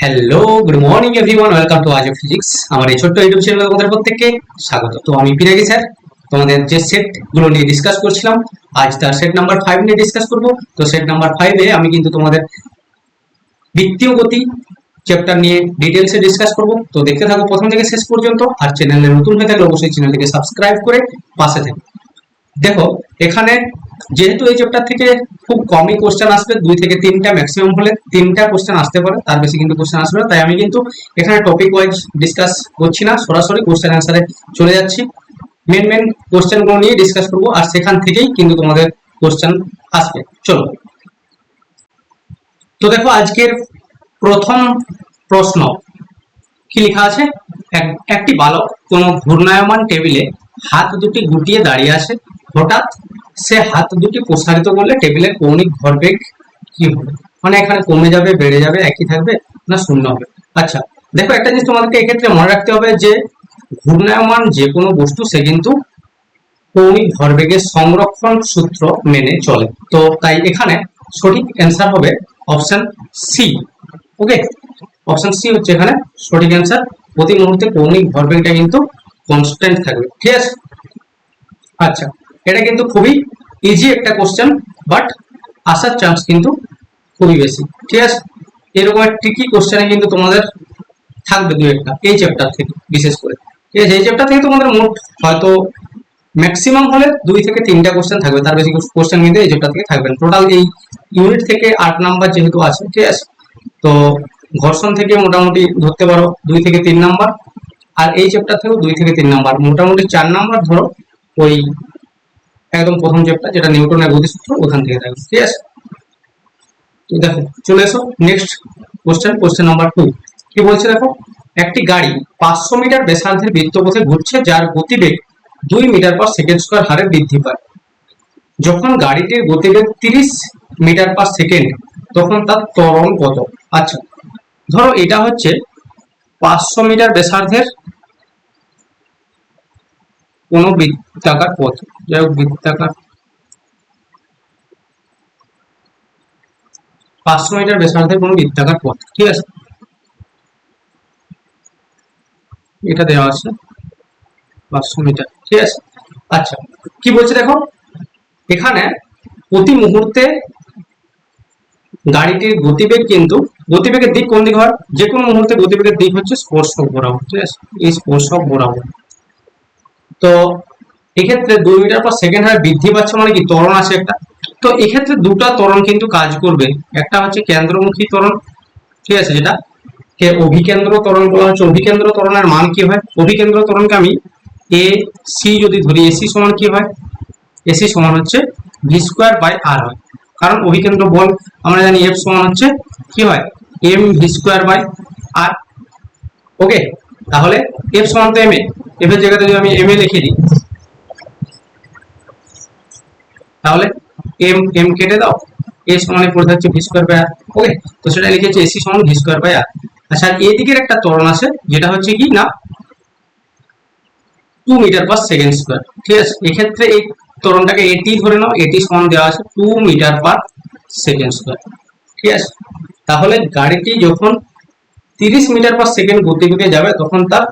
Hello, good morning everyone, welcome to আজ of physics. আমার এই ছোট্ট ইউটিউব চ্যানেলে তোমাদের প্রত্যেককে স্বাগত। তো আমি পিনাকি স্যার, তোমাদের যে সেট গুলো নিয়ে ডিসকাস করছিলাম, আজ তার সেট নাম্বার 5 নিয়ে ডিসকাস করব। তো সেট নাম্বার 5 এ আমি কিন্তু তোমাদের বৃত্তীয় গতি চ্যাপ্টার নিয়ে ডিটেইলসে ডিসকাস করব। তো দেখতে থাকো প্রথম থেকে শেষ পর্যন্ত। আর চ্যানেলে নতুন হয়ে থাকলে অবশ্যই চ্যানেলটিকে সাবস্ক্রাইব করে পাশে থেকো। দেখো, এখানে যেহেতু এই চ্যাপ্টার থেকে খুব কমই কোশ্চেন আসবে, 2 থেকে 3টা, ম্যাক্সিমাম হলে 3টা কোশ্চেন আসতে পারে, তার বেশি কিন্তু কোশ্চেন আসবে না। তাই আমি কিন্তু এখানে টপিক ওয়াইজ ডিসকাস করছি না, সরাসরি কোশ্চেন অ্যান্সারে চলে যাচ্ছি। মেন কোশ্চেনগুলো নিয়ে ডিসকাস করব, আর সেখান থেকেই কিন্তু তোমাদের কোশ্চেন আসবে। চলো, তো দেখো আজকের প্রথম প্রশ্ন কি লেখা আছে। একটি বালক কোন ঘূর্ণায়মান টেবিলে হাত দুটি গুটিয়ে দাঁড়িয়ে আছে। হঠাৎ সে হাত দুটি প্রসারিত করলে টেবিলের কৌণিক ভরবেগ কি হবে? মানে এখানে কমে যাবে, বেড়ে যাবে, একই থাকবে না শূন্য হবে? আচ্ছা, দেখো একটা জিনিস তোমাদেরকে এক্ষেত্রে মনে রাখতে হবে যে ঘূর্ণায়মান যে কোনো বস্তু সে কিন্তু কৌণিক ভরবেগের সংরক্ষণ সূত্র মেনে চলে। তো তাই এখানে সঠিক অ্যান্সার হবে অপশন সি। ওকে, অপশন সি হচ্ছে এখানে সঠিক অ্যান্সার। প্রতি মুহূর্তে কৌণিক ভরবেগটা কিন্তু কনস্ট্যান্ট থাকবে। ঠিক আছে, আচ্ছা, এটা কিন্তু খুবই ইজি একটা কোশ্চেন, বাট আসার চান্স কিন্তু খুবই বেশি। ঠিক আছে, এরকম ট্রিকি কোশ্চেনে কিন্তু তোমাদের থাকবে দু একটা এই চ্যাপ্টার থেকে, বিশেষ করে। ঠিক আছে, এই চ্যাপ্টার থেকে তোমাদের মোট হয়তো ম্যাক্সিমাম হলে 2 থেকে 3টা কোশ্চেন থাকবে, তার বেশি কোশ্চেন কিন্তু এই চ্যাপ্টার থেকে থাকবে না। টোটাল এই ইউনিট থেকে 8 নাম্বার যেহেতু আছে, ঠিক আছে, তো ঘর্ষণ থেকে মোটামুটি ধরতে পারো 2 থেকে 3 নাম্বার, আর এই চ্যাপ্টার থেকেও 2 থেকে 3 নাম্বার, মোটামুটি 4 নাম্বার ধরো ওই একদম প্রথম চ্যাপ্টার যেটা নিউটনের গতিসূত্র, ওখান থেকে থাকবে। ঠিক আছে, তো দেখো চলে এসো নেক্সট কোশ্চেন নাম্বার 2 কি বলছে দেখো। একটি গাড়ি 500 মিটার ব্যাসার্ধের বৃত্তপথে ঘুরছে, যার গতিবেগ 2 মিটার পার সেকেন্ড স্কয়ার হারে বৃদ্ধি পায়। যখন গাড়িটির গতিবেগ 30 মিটার পার সেকেন্ড, তখন তার ত্বরণ কত? আচ্ছা, ধরো এটা হচ্ছে 500 মিটার ব্যাসার্ধের কোন বৃত্তাকার পথ, যাই হোক বৃত্তাকার 500 মিটার ব্যাসার্ধের কোন বৃত্তাকার পথ। ঠিক আছে, এটা দেওয়া আছে 500 মিটার। ঠিক আছে, আচ্ছা, কি বলছে দেখো, এখানে প্রতি মুহূর্তে গাড়িটির গতিবেগ কিন্তু, গতিবেগের দিক কোন দিক হয়? যে কোনো মুহূর্তে গতিবেগের দিক হচ্ছে স্পর্শক বরাবর। ঠিক আছে, এই স্পর্শক বরাবর। তো এক্ষেত্রে 2 মিটার পার সেকেন্ড হারে বৃদ্ধি পাচ্ছে, মানে কি ত্বরণ আছে একটা। তো এক্ষেত্রে দুটা ত্বরণ কিন্তু কাজ করবে। একটা হচ্ছে কেন্দ্রমুখী ত্বরণ, ঠিক আছে, যেটা অভিকেন্দ্র ত্বরণ বলা হচ্ছে। অভিকেন্দ্র ত্বরণের মান কি হয়? অভিকেন্দ্র ত্বরণকে আমি এ সি যদি ধরি, এসি সমান কি হয়? এসি সমান হচ্ছে ভি স্কোয়ার বাই আর হয়। কারণ অভিকেন্দ্র বল আমরা জানি এফ সমান হচ্ছে কি হয়? এম ভি স্কোয়ার বাই আর। ওকে, তাহলে এফ সমান তো এম এ, এফ এর জায়গাতে যদি আমি এম এ লিখে দিই, তাহলে এম এম কেটে দাও, এ সমানে পড়ে থাকছে ভি স্কোয়ার বাই আর। ওকে, তো সেটা লিখেছে এসি সমান ভি স্কোয়ার বাই আর। আচ্ছা, এই দিকের একটা ত্বরণ আছে যেটা হচ্ছে কি না 2 মিটার পার সেকেন্ড স্কোয়ার। ঠিক আছে, এক্ষেত্রে এই ত্বরণটাকে এটি ধরে নাও, এটি সমান দেওয়া আছে 2 মিটার পার সেকেন্ড স্কোয়ার। ঠিক আছে, তাহলে গাড়িটি যখন 30 মিটার পার সেকেন্ড গতিবেগে যাবে, তখন তার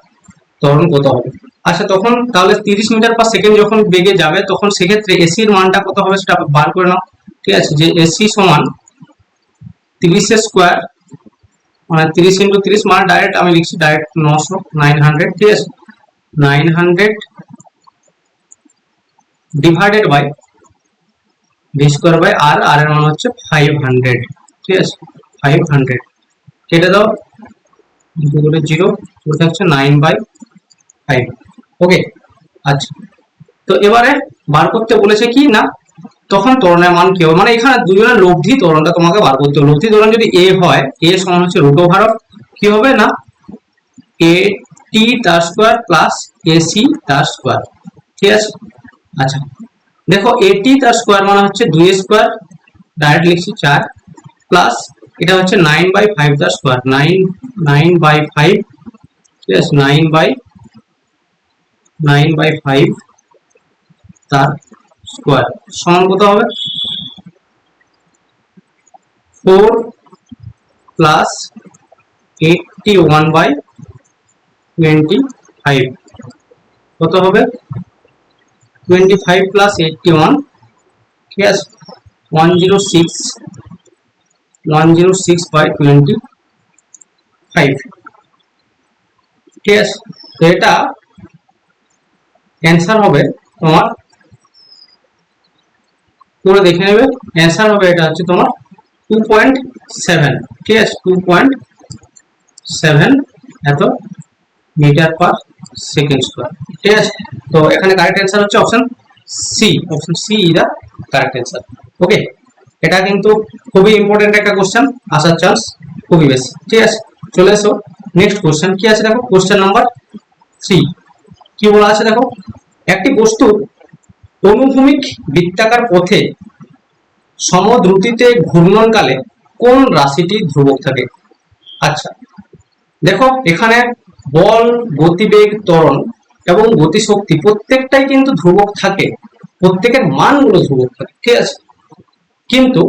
ত্বরণ কত হবে? আচ্ছা, তখন তাহলে 30 মিটার পার সেকেন্ড যখন বেগে যাবে, তখন সেক্ষেত্রে এসির মানটা কত হবে সেটা বার করে নাও। ঠিক আছে, যে এসি সমান 30 এর স্কোয়ার, মানে 30 ইন্টু 30, মানে ডাইরেক্ট আমি লিখছি ডাইরেক্ট 900। ঠিক আছে, 900 divided by V square by r, r এর মান হচ্ছে 500। ঠিক আছে, 500 কেটে দাও, দুটো করে জিরো, পড়ে থাকছে 9/5। ওকে, আচ্ছা, তো এবারে বার করতে বলেছে কি না তখন ত্বরণের মান কি হবে, মানে এখানে দুজনের লব্ধি ত্বরণটা তোমাকে বার করতে হবে। লব্ধি ত্বরণ যদি এ হয়, এ সমান হচ্ছে রুট ওভার অফ কি হবে না এ টি তার স্কোয়ার প্লাস এসি তার স্কোয়ার। ঠিক আছে, আচ্ছা, দেখো এটি তার স্কোয়ার মানে হচ্ছে 2 স্কোয়ার, ডাইরেক্ট লিখছি 4, প্লাস এটা হচ্ছে 9/5 তার স্কোয়ার, 9/5। ঠিক আছে, 9/5 তার স্কোয়ার সমান কত হবে? 4 প্লাস 81/25 কত হবে 25 প্লাস 81, ঠিক আছে 106/25, ঠিক আছে। তো এটা অ্যান্সার হবে তোমার, পুরো দেখে নেবে, অ্যান্সার হবে এটা হচ্ছে তোমার 2.7, ঠিক আছে 2.7 এত মিটার পার সেকেন্ড স্কয়ার, ঠিক আছে। তো এখানে কারেক্ট অ্যান্সার হচ্ছে option C is the correct answer. Okay, এটা কিন্তু খুবই ইম্পর্টেন্ট একটা কোশ্চেন, আসার চান্স খুবই বেশি, ঠিক আছে। চলে এসো নেক্সট কোশ্চেন কি আছে দেখো, কোশ্চেন নাম্বার 3 কি বলা আছে দেখো, একটি বস্তু অনুভূমিক বৃত্তাকার পথে সমদ্রুতিতে ঘূর্ণনকালে কোন রাশিটি ধ্রুবক থাকে? আচ্ছা দেখো, এখানে বল, গতিবেগ, ত্বরণ এবং গতিশক্তি প্রত্যেকটাই কিন্তু ধ্রুবক থাকে, প্রত্যেকের মানগুলো ধ্রুবক থাকে, ঠিক আছে। কিন্তু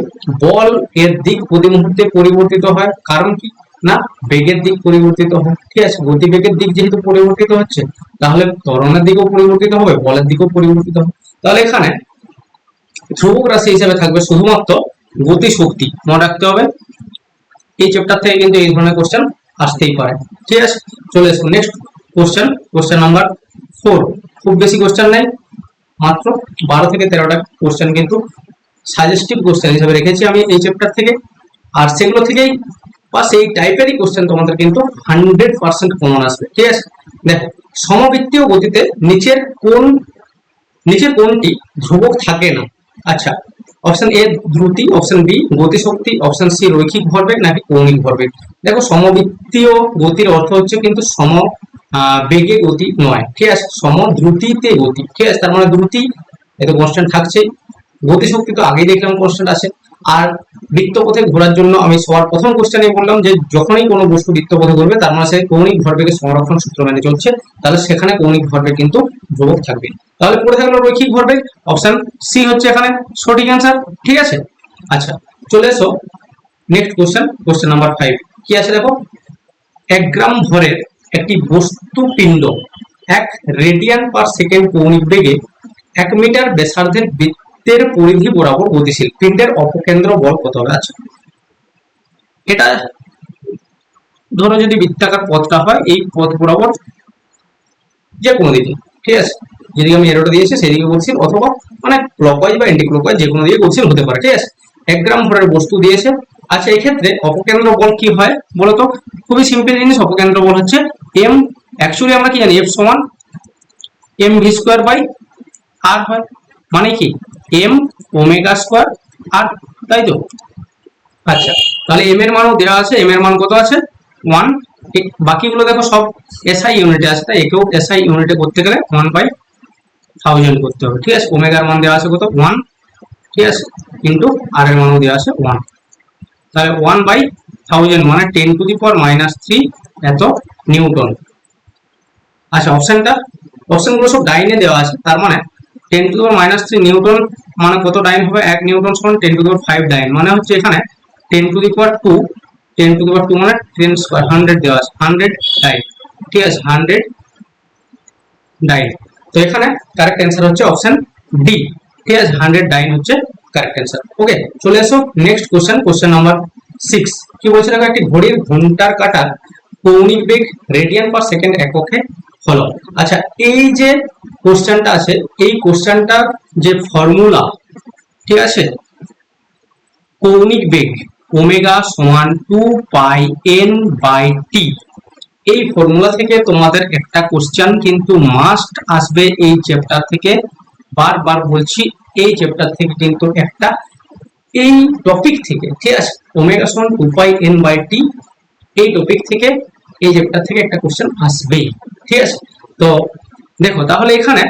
বল এর দিক প্রতি মুহূর্তে পরিবর্তিত হয়, কারণ কি না বেগের দিক পরিবর্তিত হয়, ঠিক আছে। গতিবেগের দিক যেহেতু পরিবর্তিত হচ্ছে, তাহলে ত্বরণের দিকও পরিবর্তিত হবে, বলের দিকও পরিবর্তিত হবে। তাহলে এখানে ধ্রুবক রাশি হিসেবে থাকবে শুধুমাত্র গতিশক্তি, মনে রাখতে হবে। এই চ্যাপ্টার থেকে কিন্তু এই ধরনের কোশ্চেন আসতেই পারে, ঠিক আছে। চলে আসুন নেক্সট কোশ্চেন, কোশ্চেন নাম্বার 4। খুব বেশি কোশ্চেন নেই, মাত্র 12 থেকে 13টা কোশ্চেন কিন্তু সাজেস্টিভ কোশ্চেন হিসেবে রেখেছি আমি এই চ্যাপ্টার থেকে, আর সেগুলো থেকেই বা সেই টাইপেরই কোশ্চেন তোমাদের কিন্তু 100% কমন আসবে, ঠিক আছে। দেখো, সমবৃত্তীয় গতিতে নিচের কোনটি ধ্রুবক থাকে না? আচ্ছা, অপশন এ দ্রুতি, অপশন বি গতিশক্তি, অপশন সি রৈখিক ভরবেগ নাকি কৌণিক ভরবেগ। দেখো, সমবৃত্তীয় গতির অর্থ হচ্ছে কিন্তু সম বেগে গতি নয়, ঠিক আছে, সমদ্রুতিতে গতি, ঠিক আছে। তার মানে দ্রুতি এত কনস্ট্যান্ট থাকছে, গতিশক্তি তো আগেই দেখলাম কনস্ট্যান্ট আছে। আর বৃত্তপথে ঘোরার জন্য আমি সবার প্রথম কোশ্চেনে বললাম যে যখনই কোনো বস্তু বৃত্তপথে ঘুরবে তার মানে সে কৌণিক ভরবেগের সংরক্ষণ সূত্র মেনে চলছে, তাহলে সেখানে কৌণিক ভরবেগ কিন্তু ধ্রুবক থাকবে। তাহলে পড়ে থাকলো রৈখিক ভরবেগ, অপশন সি হচ্ছে এখানে সঠিক অ্যান্সার, ঠিক আছে। আচ্ছা, চলে এসো নেক্সট কোশ্চেন, কোশ্চেন নাম্বার 5 কি আছে দেখো, 1 গ্রাম ভরের একটি বস্তু পিণ্ড 1 রেডিয়ান পার সেকেন্ড কৌণিক বেগে 1 মিটার ব্যাসার্ধের বৃত্তের পরিধি বরাবর গতিশীল, পিণ্ডের অপকেন্দ্র বল কত হবে? আচ্ছা, এটা ধরো যদি বৃত্তাকার পথটা হয়, এই পথ বরাবর যে কোনো দিকে, ঠিক আছে, যেদিকে আমি এরোটা দিয়েছি সেদিকে গতিশীল, অথবা মানে ক্লকওয়াইজ বা অ্যান্টি ক্লকওয়াইজ যে কোনো দিকে গতিশীল হতে পারে, ঠিক আছে। 1 গ্রাম ভরের বস্তু দিয়েছে। আচ্ছা, এই ক্ষেত্রে অপকেন্দ্র বল কি হয় বলতো? খুবই সিম্পল জিনিস, অপকেন্দ্র বল হচ্ছে এম, অ্যাকচুয়ালি আমরা কি জানি এফ সমান এম ভি স্কোয়ার বাই আর হয়, মানে কি এম ওমেগা স্কোয়ার আর, তাই তো। আচ্ছা, তাহলে এম এর মানও দেওয়া আছে, এম এর মান কত আছে 1, বাকিগুলো দেখো সব এসআই ইউনিটে আছে, তাই একেও এসআই ইউনিটে করতে গেলে 1/1000 করতে হবে, ঠিক আছে। ওমেগার মান দেওয়া আছে কত 1, ঠিক আছে, কিন্তু আর এর মানও দেওয়া আছে 1, তাহলে 1/1000 মানে 10⁻³ এত নিউটন। আচ্ছা, অপশনগুলো সব ডাইনে দেওয়া আছে, তার মানে 10⁻³ নিউটন মানে কত ডাইন হবে? 1 নিউটন সমান 10⁵ ডাইন, মানে হচ্ছে এখানে 10⁻² 10⁻² মানে 10 স্কয়ার 100 দেওয়া আছে, 100 ডাইন, ঠিক আছে, 100 ডাইন। তো এখানে কারেক্ট অ্যান্সার হচ্ছে অপশন ডি, ঠিক আছে, 100 ডাইন হচ্ছে কারেক্ট অ্যান্সার। ওকে, চলে এসো নেক্সট কোশ্চেন, কোশ্চেন নাম্বার 6 কি বলছে দেখো, একটি ঘড়ির ঘন্টার কাঁটার কৌণিক বেগ রেডিয়ান পার সেকেন্ড এককে হলো। আচ্ছা, এই যে কোশ্চেনটা আছে, এই কোশ্চেনটার যে ফর্মুলা, ঠিক আছে, কৌণিক বেগ ওমেগা সমান 2πn/t, এই ফর্মুলা থেকে তোমাদের একটা কোশ্চেন কিন্তু মাস্ট আসবে এই চ্যাপ্টার থেকে, বারবার বলছি এই চ্যাপ্টার থেকে কিন্তু একটা, এই টপিক থেকে, ঠিক আছে, ওমেগা সমান 2πn/t, এই টপিক থেকে এই চ্যাপ্টার থেকে একটা কোশ্চেন আসবেই, ঠিক আছে। তো দেখো, তাহলে এখানে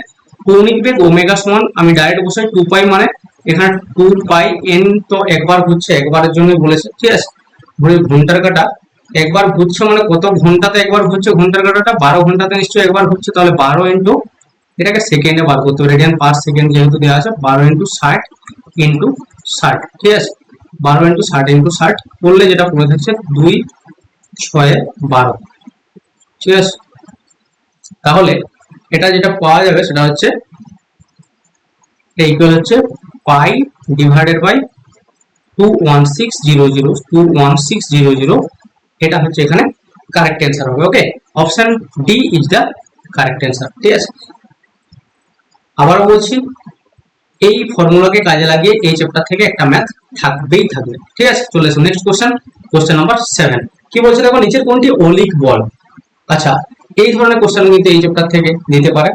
কৌণিক বেগ ওমেগা সমান আমি ডাইরেক্ট বসাই 2π, মানে এখানে 2πn তো একবার ঘুরছে, একবারের জন্য বলেছে, ঠিক আছে। ঘন্টার কাঁটা একবার ঘুরছে মানে কত ঘন্টাতে একবার ঘুরছে ঘন্টার কাঁটাটা? 12 ঘন্টাতে নিশ্চয়ই একবার ঘুরছে, তাহলে 12 ইন্টু এটাকে সেকেন্ডে বার করতে হবে, রেডিয়ান পার সেকেন্ড যেহেতু দেওয়া আছে, 12 × 60 × 60, ঠিক আছে, 12 × 60 × 60 করলে যেটা পড়ে থাকছে 2 6 12, ঠিক আছে। তাহলে এটা যেটা পাওয়া যাবে সেটা হচ্ছে ইকুয়াল হচ্ছে পাই ডিভাইডেড বাই 21600, এটা হচ্ছে এখানে কারেক্ট অ্যান্সার হবে। Okay, option D is the correct answer, ঠিক আছে। আবার বলছি, এই ফর্মুলাকে কাজে লাগিয়ে এই চ্যাপ্টার থেকে একটা ম্যাথ থাকবেই থাকবে, ঠিক আছে। চলে এসো নেক্সট কোশ্চেন, কোশ্চেন নাম্বার 7। কি বলছে দেখো, নিচের কোনটি অলিক বল? আচ্ছা, এই ধরনের কোশ্চেন কিন্তু এই চ্যাপ্টার থেকে দিতে পারে।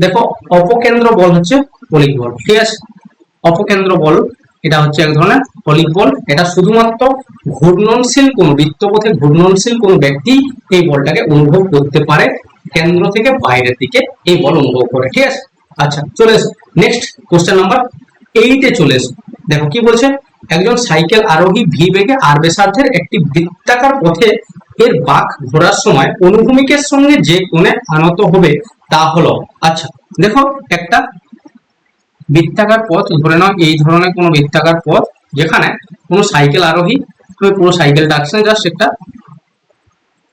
দেখো, অপকেন্দ্র বল হচ্ছে অলিক বল, ঠিক আছে। অপকেন্দ্র বল এটা হচ্ছে এক ধরনের অলিক বল। এটা শুধুমাত্র ঘূর্ণনশীল কোন বৃত্তপথে ঘূর্ণনশীল কোন ব্যক্তি এই বলটাকে অনুভব করতে পারে, কেন্দ্র থেকে বাইরের দিকে এই বল অনুভব করে, ঠিক আছে। আচ্ছা, চলে এসো নেক্সট কোশ্চেন নাম্বার 8 চলে এসো। দেখো কি বলছে, একজন সাইকেল আরোহী ভি বেগে আর ব্যাসার্ধের একটি বৃত্তাকার পথে এর বাঁক ঘোরার সময় অনুভূমিকের সঙ্গে যে কোণে আনত হবে তা হলো। আচ্ছা দেখো, একটা বৃত্তাকার পথ ধরে নাও, এই ধরনের কোনো বৃত্তাকার পথ যেখানে কোনো সাইকেল আরোহী, তুমি পুরো সাইকেলটা আঁকছে, জাস্ট একটা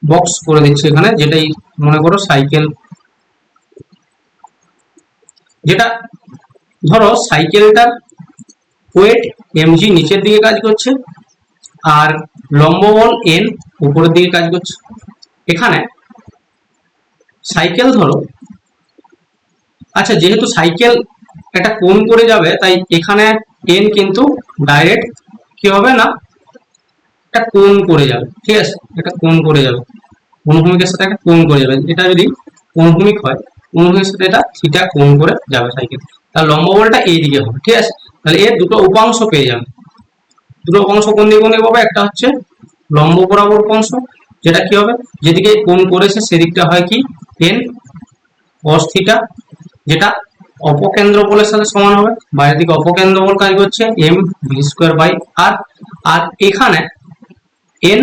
বক্স করে দিচ্ছে এখানে, যেটাই মনে করো সাইকেল, যেটা ধরো সাইকেলটার ওয়েট এমজি নিচের দিকে কাজ করছে আর লম্ব বল এন উপরের দিকে কাজ করছে। এখানে সাইকেল ধরো, আচ্ছা যেহেতু সাইকেল একটা কোণ করে যাবে, তাই এখানে এন কিন্তু ডাইরেক্ট কি হবে না, একটা কোণ করে যাবে, ঠিক আছে। একটা কোণ করে যাবে, অনুভূমিকের সাথে একটা কোণ করে যাবে। এটা যদি অনুভূমিক হয়, অনুভূমিকের সাথে এটা থিটা কোণ করে যাবে সাইকেল, তার লম্ব বলটা এই দিকে হবে, ঠিক আছে। তাহলে এর দুটো উপাংশ পেয়ে যাবে। দুটো উপাংশ কোন দিকে কোন দিকে পাবে, একটা হচ্ছে লম্ব বরাবর উপাংশ, যেটা কি হবে, যেদিকে কোণ করেছে সেদিকটা হয় কি এন cos থিটা, যেটা অপকেন্দ্র বলের সাথে সমান হবে। বাইরের দিকে অপকেন্দ্র বল কাজ করছে M V square by r, আর এখানে এন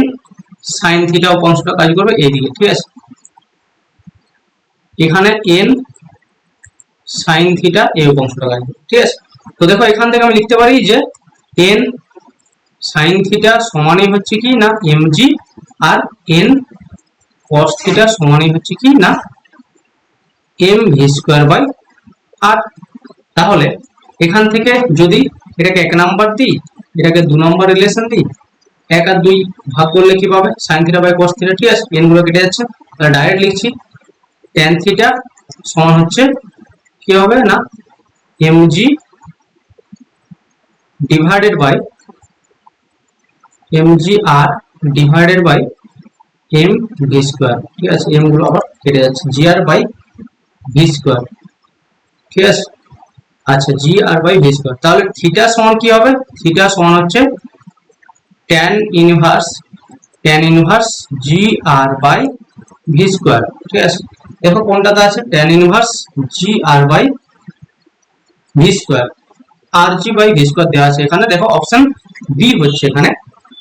সাইন থিটা উপাংশটা কাজ করবে এইদিকে, ঠিক আছে। এখানে এন সাইন থিটা এই উপাংশটা কাজ করবে, ঠিক আছে। তো দেখো এখান থেকে আমি লিখতে পারি যে এন সাইন থিটা সমানই হচ্ছে কি না এমজি, আর এন cos থিটা সমানই হচ্ছে কি না এম ভি স্কোয়ার বাই আর। তাহলে এখান থেকে যদি এটাকে 1 নাম্বার দিই, এটাকে 2 নাম্বার রিলেশন দিই, 1 আর 2 ভাগ করলে কি পাবে, sine theta by cos theta, ঠিক আছে। এন গুলো কেটে যাচ্ছে, তাহলে ডাইরেক্ট লিখছি tan থিটা সমান হচ্ছে কি হবে না MG divided by MG R divided by M V square, ঠিক আছে। এম গুলো আবার কেটে যাচ্ছে, G R by V square, ঠিক আছে। আচ্ছা, G R by V square, তাহলে থিটা সমান কি হবে, থিটা সমান হচ্ছে tan inverse G R by V square, ঠিক আছে। দেখো কোনটাতে আছে tan inverse G R by V square, আর জি বাই ভি স্কোয়ার দেওয়া আছে এখানে। দেখো অপশন বি হচ্ছে এখানে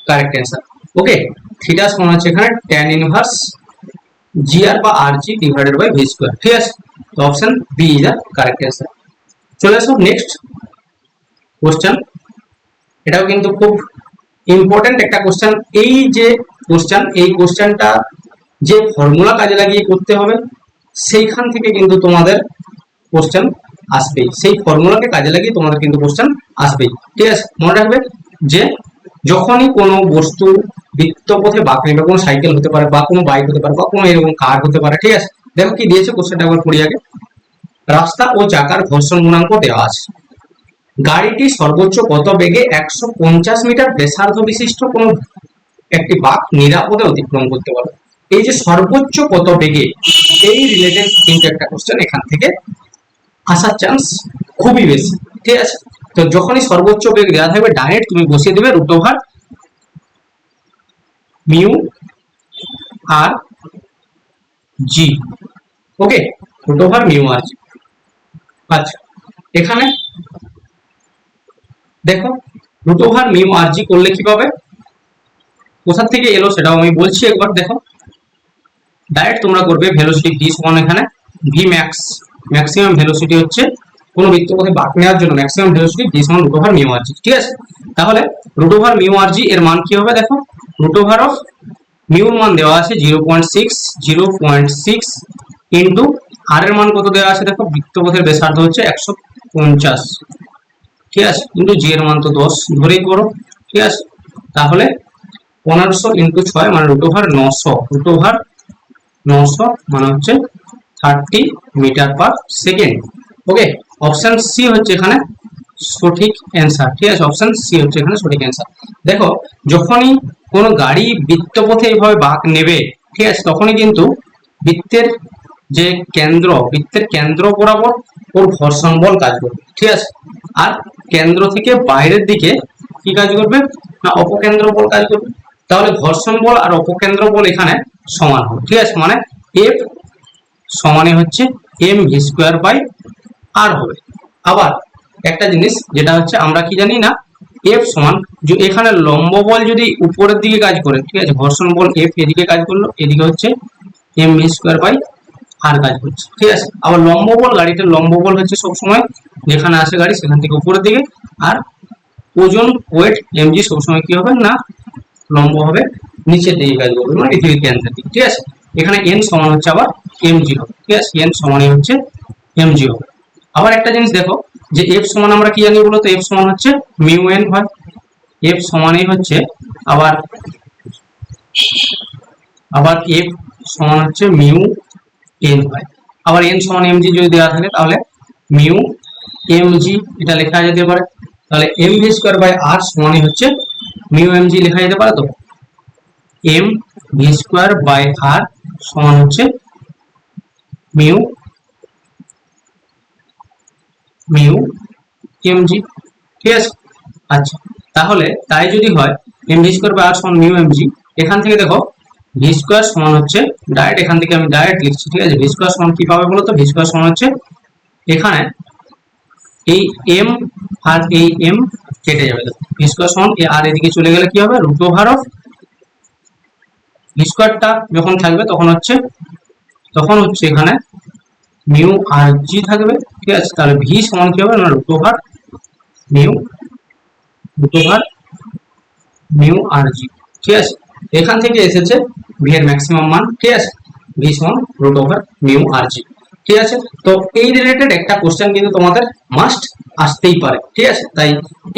কারেক্ট অ্যান্সার। ওকে, থিটা সমান হচ্ছে এখানে tan ইনভার্স জি আর বা r g divided by V square, ঠিক আছে। তো option B is the correct answer. চলে আসো নেক্সট কোশ্চেন, এটাও কিন্তু খুব ইম্পর্টেন্ট একটা কোশ্চেন। এই যে কোশ্চেন, এই কোশ্চেনটা যে ফর্মুলা কাজে লাগিয়ে করতে হবে, সেইখান থেকে কিন্তু তোমাদের কোশ্চেন আসবেই, সেই ফর্মুলাকে কাজে লাগিয়ে তোমাদের কিন্তু কোশ্চেন আসবেই, ঠিক আছে। মনে রাখবে যে যখনই কোনো বস্তু বৃত্তপথে বাঁক নেবে, কোনো সাইকেল হতে পারে বা কোনো বাইক হতে পারে বা কোনো এরকম কার হতে পারে, ঠিক আছে। দেখো কি দিয়েছে কোশ্চেনটা একবার পড়ি আগে। রাস্তা ও চাকার ঘর্ষণ গুণাঙ্ক দেওয়া আছে, গাড়িটি সর্বোচ্চ কত বেগে 150 মিটার ব্যাসার্ধ বিশিষ্ট কোন একটি বাঁক নিরাপদে অতিক্রম করতে পারে। এই যে সর্বোচ্চ কত বেগে, এই রিলেটেড কিন্তু একটা কোশ্চেন এখান থেকে আসার চান্স খুবই বেশি, ঠিক আছে। তো যখনই সর্বোচ্চ বেগ দেওয়া থাকবে, ডাইরেক্ট তুমি বসিয়ে দেবে রুট ওভার মিউ আর জি, ওকে, রুট ওভার মিউ আর জি। আচ্ছা, এখানে দেখো রুট ওভার মিউ আর জি করলে কি পাবে, কোথা থেকে এলো সেটাও আমি বলছি একবার। দেখো ডাইরেক্ট তোমরা করবে ভেলোসিটি ভি সমান এখানে ভি ম্যাক্স, ম্যাক্সিমাম ভেলোসিটি হচ্ছে কোনো বৃত্তপথে বাঁক নেওয়ার জন্য ম্যাক্সিমাম ভেলোসিটি ভি সমান রুট ওভার মিউ আর জি, ঠিক আছে। তাহলে রুট ওভার মিউ আর জি এর মান কি হবে, দেখো রুট ওভার অফ মিউর মান দেওয়া আছে 0.6 ইন্টু আর এর মান কত দেওয়া আছে দেখো, বৃত্তপথের ব্যাসার্ধ হচ্ছে 150, ঠিক আছে, ইন্টু জি এর মান তো 10 ধরেই করো, ঠিক আছে। তাহলে 1500 ইন্টু 6 মানে √900, √900 মানে হচ্ছে 30 মিটার পার সেকেন্ড। ওকে, অপশন সি হচ্ছে এখানে সঠিক অ্যান্সার, ঠিক আছে, অপশন সি হচ্ছে এখানে সঠিক অ্যান্সার। দেখো যখনই কোনো গাড়ি বৃত্তপথে এইভাবে বাঁক নেবে, ঠিক আছে, তখনই কিন্তু বৃত্তের বৃত্তের কেন্দ্র বরাবর ওর ঘর্ষণ বল কাজ করবে, ঠিক আছে, আর কেন্দ্র থেকে বাইরের দিকে কি কাজ করবে না অপকেন্দ্র বল কাজ করবে। তাহলে ঘর্ষণ বল আর অপকেন্দ্র বল এখানে সমান হবে, ঠিক আছে, মানে এফ সমানে হচ্ছে mv²/r হবে। আবার একটা জিনিস যেটা হচ্ছে আমরা কি জানি না, এফ সমান এখানে লম্ব বল যদি উপরের দিকে কাজ করে, ঠিক আছে, ঘর্ষণ বল এফ এদিকে কাজ করলো, এদিকে হচ্ছে mv²/r কাজ করছে, ঠিক আছে। আবার লম্ব বল, গাড়িটার লম্ব বল হচ্ছে সবসময় যেখানে আসে গাড়ি সেখান থেকে উপরের দিকে, আর ওজন ওয়েট এমজি সবসময় কি হবে না লম্ব হবে নিচের দিকে কাজ করবে, মানে পৃথিবীর কেন্দ্রের দিকে, ঠিক আছে। এখানে এন সমান হচ্ছে আবার এমজি হবে, ঠিক আছে, এন সমানই হচ্ছে এমজি হবে। আবার একটা জিনিস দেখো যে এফ সমান আমরা কি জানি বলতো, এফ সমান হচ্ছে মিউ এন হয়, এফ সমানই হচ্ছে আবার এফ সমান হচ্ছে মিউ এন হয়। আবার এন সমান এমজি যদি দেওয়া থাকে তাহলে মিউ এমজি এটা লেখা যেতে পারে। তাহলে mv²/r সমানই হচ্ছে মিউ এমজি লেখা যেতে পারে। তো mv²/r সমান হচ্ছে মিউ এমজি, ঠিক আছে। আচ্ছা, তাহলে তাই যদি হয় mv²/r সমান মিউ এমজি, এখান থেকে দেখো v² সমান হচ্ছে ডাইরেক্ট, এখান থেকে আমি ডাইরেক্ট লিখছি, ঠিক আছে। v² সমান কি পাবে বলো তো, v² সমান হচ্ছে এখানে এই এম আর এই এম কেটে যাবে, v² সমান আর এদিকে চলে গেলে কি হবে √ওভার অফ v²টা যখন থাকবে তখন হচ্ছে এখানে মিউ আর জি থাকবে, ঠিক আছে। তাহলে ভি সমান কি হবে না √ওভার মিউ আর জি, ঠিক আছে। এখান থেকে এসেছে ভি এর ম্যাক্সিমাম মান, ঠিক আছে, ভি সমান √ওভার মিউ আর জি, ঠিক আছে। তো এই রিলেটেড একটা কোশ্চেন কিন্তু তোমাদের মাস্ট আসতেই পারে, ঠিক আছে। তাই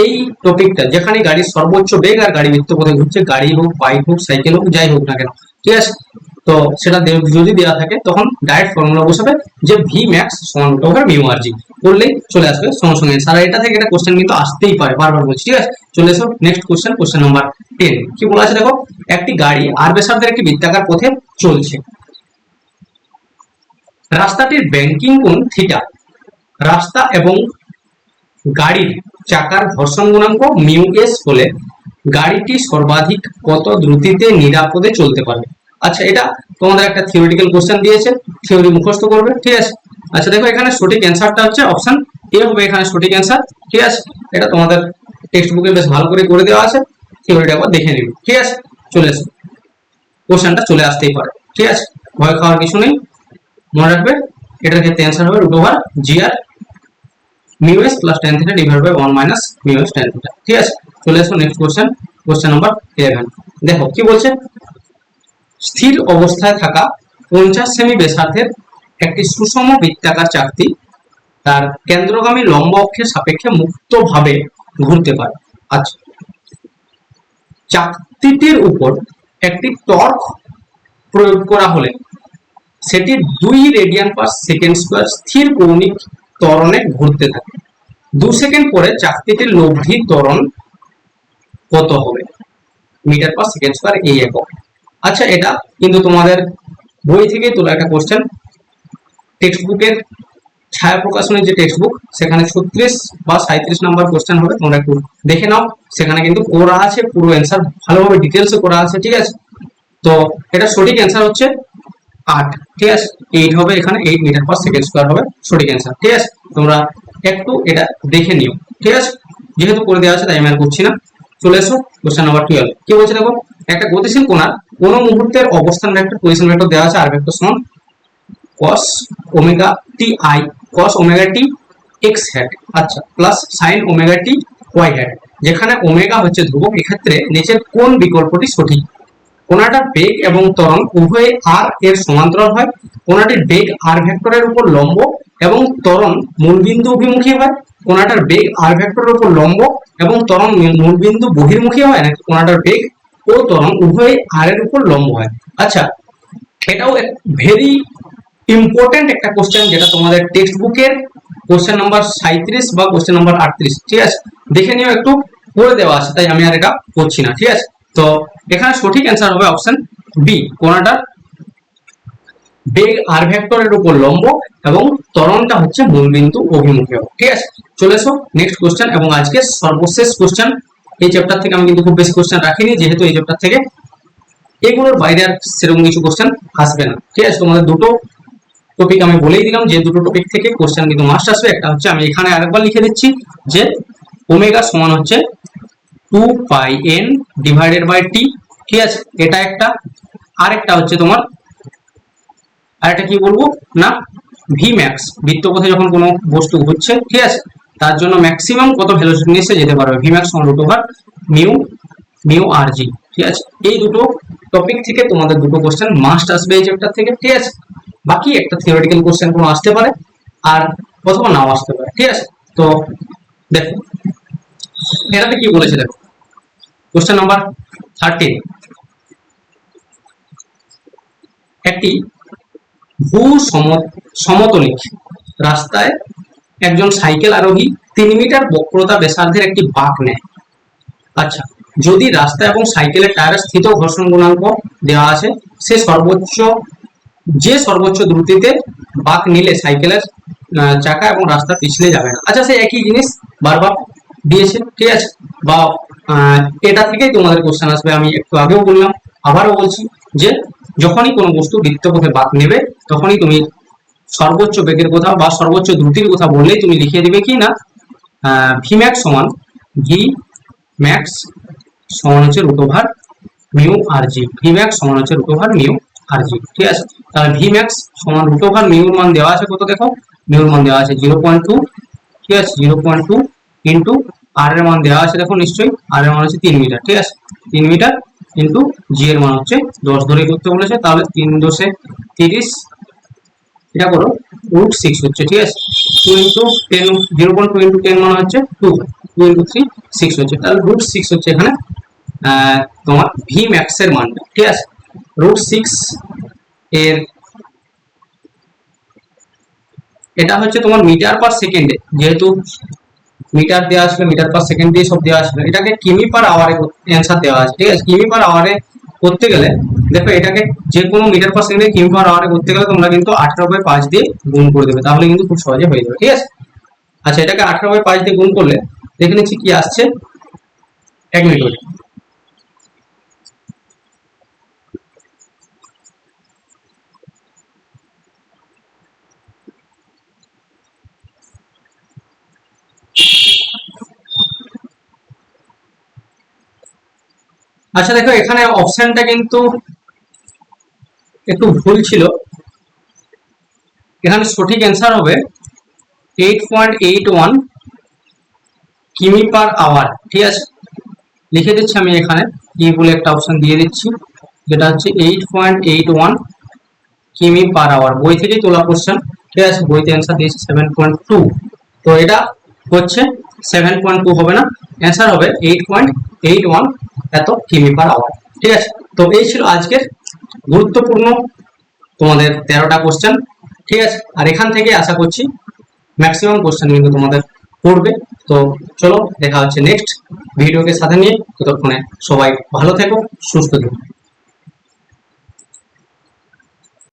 এই টপিকটা যেখানে গাড়ির সর্বোচ্চ বেগ আর গাড়ি বৃত্তপথে ঘুরছে, গাড়ি হোক বাইক হোক সাইকেল হোক যাই হোক না কেন, ঠিক আছে, তো সেটা যদি দেওয়া থাকে তখন ডাইরেক্ট ফর্মুলা বসাবে যে ভি ম্যাক্স সমান √ওভার মিউ আর জি করলেই চলে আসবে সঙ্গে সঙ্গে। সারা এটা থেকে একটা কোশ্চেন কিন্তু আসতেই পারে, বারবার বলছি, ঠিক আছে। চলে এসো নেক্সট কোশ্চেন নাম্বার 10। কি বলা আছে দেখো, একটি গাড়ি আর ব্যাসার্ধের একটি বৃত্তাকার পথে চলছে, রাস্তাটির ব্যাংকিং কোণ থিটা, রাস্তা এবং গাড়ির চাকার ঘর্ষণ গুণাঙ্ক মিউ এস হলে গাড়িটি সর্বাধিক কত দ্রুতিতে নিরাপদে চলতে পারবে। আচ্ছা, এটা তোমাদের একটা থিওরিটিক্যাল কোশ্চেন দিয়েছে, থিওরি মুখস্থ করবে, ঠিক আছে। আচ্ছা দেখো, এখানে সঠিক অ্যান্সারটা হচ্ছে অপশন এ হবে এখানে সঠিক অ্যান্সার, ঠিক আছে। এটা তোমাদের টেক্সট বুকে বেশ ভালো করে দেওয়া আছে, থিওরিটা একবার দেখে নিবি, ঠিক আছে। চলে এসো, কোশ্চেনটা চলে আসতেই পারে, ঠিক আছে, ভয় খাওয়ার কিছু নেই। মনে রাখবে এটার ক্ষেত্রে অ্যান্সার হবে √ওভার G R mu S plus tan theta divide by 1 minus mu S tan theta, ঠিক আছে। চলে আসো নেক্সট কোশ্চেন নাম্বার 11। দেখো কি বলছে, স্থির অবস্থায় থাকা 50 সেমি ব্যাসার্ধের একটি সুষম বৃত্তাকার চাকতি তার কেন্দ্রগামী লম্ব অক্ষের সাপেক্ষে মুক্তভাবে ঘুরতে পারে। আচ্ছা, চাকতিটির উপর একটি টর্ক প্রয়োগ করা হলে সেটি 2 রেডিয়ান পার সেকেন্ড স্কয়ার স্থির কৌণিক ত্বরণে ঘুরতে থাকে। 2 সেকেন্ড পরে চাকতিটির লব্ধি ত্বরণ কত হবে মিটার পার সেকেন্ড স্কয়ার এই একক। আচ্ছা, এটা কিন্তু তোমাদের বই থেকে তোলা একটা কোশ্চেন, টেক্সট বুকের ছায়া প্রকাশনের যে টেক্সট বুক সেখানে 36 বা 37 নাম্বার কোশ্চেন হবে, তোমরা একটু দেখে নাও, সেখানে কিন্তু করা আছে পুরো অ্যান্সার ভালোভাবে ডিটেলসে করা আছে, ঠিক আছে। তো এটা সঠিক অ্যান্সার হচ্ছে 8, ঠিক আছে, 8 হবে এখানে, 8 মিটার পার সেকেন্ড স্কয়ার হবে সঠিক অ্যান্সার, ঠিক আছে। তোমরা একটু এটা দেখে নিও, ঠিক আছে, যেহেতু করে দেওয়া আছে তাই আমি আর করছি না। চলে এসো কোশ্চেন নাম্বার 12। কি বলছে দেখো, একটা গতিশীল কোণার কোন মুহূর্তের অবস্থান ভেক্টর পজিশন ভেক্টর দেওয়া আছে, আর ভেক্টর সমান cos omega t i cos omega t x hat, আচ্ছা, plus sin omega t y hat. যেখানে ওমেগা হচ্ছে ধ্রুবক, এক্ষেত্রে নিচের কোন বিকল্পটি সঠিক, কোণাটার বেগ এবং ত্বরণ উভয়ে আর এর সমান্তরাল হয়, কোণাটির বেগ আর ভেক্টরের উপর লম্ব এবং ত্বরণ মূলবিন্দু অভিমুখী হয়, কোণাটার বেগ আর ভেক্টরের উপর লম্ব এবং ত্বরণ মূলবিন্দু বহির্মুখী হয়, নাকি কোণাটার বেগ ও ত্বরণ উভয়ে আর এর উপর লম্ব হয়। আচ্ছা, এটাও ভেরি ইম্পর্টেন্ট একটা কোশ্চেন, যেটা তোমাদের টেক্সট বুকের কোশ্চেন নাম্বার 37 বা কোশ্চেন নাম্বার 38, ঠিক আছে, দেখে নিও, একটু করে দেওয়া আছে, তাই আমি আর এটা করছি না, ঠিক আছে। তো এখানে সঠিক অ্যান্সার হবে অপশন বি, কোণাটার বেগ আর ভেক্টরের উপর লম্ব এবং ত্বরণটা হচ্ছে মূলবিন্দু অভিমুখী হবে, ঠিক আছে। চলে এসো নেক্সট কোশ্চেন, এবং আজকে সর্বশেষ কোশ্চেন। এই চ্যাপ্টার থেকে আমি কিন্তু খুব বেশি কোশ্চেন রাখিনি, যেহেতু এই চ্যাপ্টার থেকে এগুলোর বাইরে আর সেরকম কিছু কোশ্চেন আসবে না, ঠিক আছে। তোমাদের দুটো টপিক আমি বলেই দিলাম যে দুটো টপিক থেকে কোশ্চেন কিন্তু মাস্ট আসবে। একটা হচ্ছে, আমি এখানে আরেকবার লিখে দিচ্ছি যে ওমেগা সমান হচ্ছে 2πn ডিভাইডেড বাই টি, ঠিক আছে, এটা একটা। আরেকটা হচ্ছে তোমার, আরেকটা কি বলবো না, ভি ম্যাক্স, বৃত্তপথে যখন কোনো বস্তু ঘুরছে, ঠিক আছে, তার জন্য ম্যাক্সিমাম কত ভেলোসিটি নিয়ে সে যেতে পারবে, ভি ম্যাক্স সমান রুট ওভার মিউ আর জি, ঠিক আছে। এই দুটো টপিক থেকে তোমাদের দুটো কোশ্চেন মাস্ট আসবে এই চ্যাপ্টার থেকে, ঠিক আছে। বাকি একটা থিওরিটিক্যাল কোশ্চেন কোনো আসতে পারে আর অথবা নাও আসতে পারে, ঠিক আছে। তো দেখো এটাতে কি বলেছে, দেখো কোশ্চেন নাম্বার 13, একটি ভূ সমতলিক রাস্তায় একজন সাইকেল আরোহী 3 মিটার বক্রতা ব্যাসার্ধের একটি বাঁক নেয়। আচ্ছা, যদি রাস্তা এবং সাইকেলের টায়ারের স্থিত ঘর্ষণ গুণাঙ্ক দেওয়া আছে, যে সর্বোচ্চ দ্রুতিতে বাঁক নিলে সাইকেলের চাকা এবং রাস্তা পিছলে যাবে না। আচ্ছা, সেই একই জিনিস বারবার দিয়েছে, ঠিক আছে, বা এটা থেকেই তোমাদের কোশ্চেন আসবে। আমি একটু আগেও বললাম, আবারও বলছি, যে যখনই কোনো বস্তু বৃত্তপথে বাঁক নেবে, তখনই তুমি সর্বোচ্চ বেগের কথা বা সর্বোচ্চ দ্রুতির কথা বললেই তুমি লিখিয়ে দিবে কি না, ভি ম্যাক্স সমান হচ্ছে রুট ওভার মিউ আর জি, ভি ম্যাক্স সমান হচ্ছে রুট ওভার মিউ আর জি, ঠিক আছে। তাহলে ভি ম্যাক্স সমান রুট ওভার মিউর মান দেওয়া আছে কত, দেখো মিউর মান দেওয়া আছে 0.2, ঠিক আছে, 0.2 ইন্টু আর এর মান দেওয়া আছে, দেখো নিশ্চয়ই আর এর মান হচ্ছে 3 মিটার, ঠিক আছে, 3 মিটার ইন্টু জি এর মান হচ্ছে 10 ধরে করতে বলেছে, তাহলে 3 × 30, এটা করো √6 হচ্ছে, ঠিক আছে। 2 × 10, 0.2 × 10 মানে হচ্ছে 2 × 3 6 হচ্ছে, তাহলে √6 হচ্ছে এখানে তোমার ভি ম্যাক্স এর মানটা, ঠিক আছে। √6 এর এটা হচ্ছে তোমার মিটার পার সেকেন্ডে, যেহেতু মিটার দেওয়া আসলে মিটার পার সেকেন্ড দিয়ে সব দেওয়া আসলে, এটাকে কিমি পার আওয়ারে অ্যান্সার দেওয়া আছে, ঠিক আছে। কিমি পার আওয়ারে করতে গেলে দেখো, এটাকে যে কোনো মিটার পার সেকেন্ডে কিমি পার আওয়ারে করতে গেলে তোমরা কিন্তু 18/5 দিয়ে গুণ করে দেবে, তাহলে কিন্তু খুব সহজে হয়ে যাবে, ঠিক আছে। আচ্ছা, এটাকে 18/5 দিয়ে গুণ করলে দেখে নিচ্ছি কি আসছে, 1 মিনিট। আচ্ছা দেখো, এখানে অপশনটা কিন্তু একটু ভুল ছিল, এখানে সঠিক অ্যান্সার হবে 8.81 কিমি পার আওয়ার, ঠিক আছে। লিখে দিচ্ছি আমি এখানে কি বলে একটা অপশন দিয়ে দিচ্ছি, যেটা হচ্ছে 8.81 কিমি পার আওয়ার, বই থেকেই তোলা কোশ্চেন, ঠিক আছে। বইতে অ্যান্সার দিয়েছে 7.2, তো এটা হচ্ছে 7.2 হবে না, অ্যান্সার হবে 8.81 এত কিমি পার আওয়ার, ঠিক আছে। তো এই ছিল আজকের গুরুত্বপূর্ণ তোমাদের 13টা কোশ্চেন, ঠিক আছে। আর এখান থেকে আশা করছি ম্যাক্সিমাম কোশ্চেন কিন্তু তোমাদের পড়বে। তো চলো, দেখা হচ্ছে নেক্সট ভিডিওকে সাথে নিয়ে, ততক্ষণে সবাই ভালো থেকো, সুস্থ থেকো।